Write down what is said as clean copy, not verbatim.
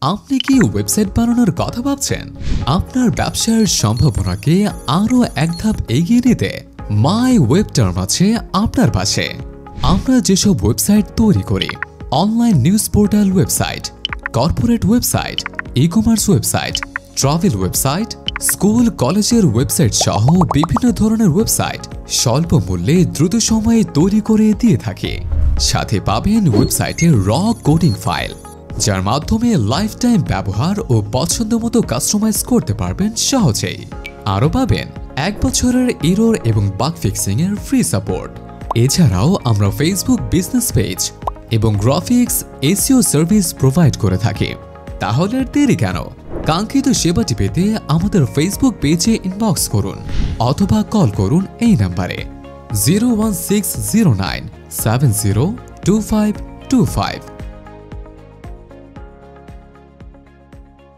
আপনি কি ওয়েবসাইট বানানোর কথা ভাবছেন? আপনার ব্যবসার সম্ভাবনাকে আরো এক ধাপ এগিয়ে নিতে মাই ওয়েব টার্ম আছে আপনার পাশে। আমরা যেসব ওয়েবসাইট তৈরি করি, online news portal website, corporate website, e-commerce website, travel website, school কলেজের ওয়েবসাইট সহ বিভিন্ন ধরনের ওয়েবসাইট স্বল্প মূল্যে দ্রুত সময়ে তৈরি করে দিয়ে থাকি। সাথে পাবেন ওয়েবসাইটের র কোডিং ফাইল, যার মাধ্যমে লাইফ টাইম ব্যবহার ও পছন্দমতো কাস্টমাইজ করতে পারবেন সহজেই। আরও পাবেন 1 বছরের এরর এবং বাগ ফিক্সিং এর ফ্রি সাপোর্ট। এছাড়াও আমরা ফেসবুক বিজনেস পেজ এবং গ্রাফিক্স এসইও সার্ভিস প্রোভাইড করে থাকি। তাহলে আর দেরি কেন? কাঙ্ক্ষিত সেবাটি পেতে আমাদের ফেসবুক পেজে ইনবক্স করুন অথবা কল করুন এই নাম্বারে 01609 702525।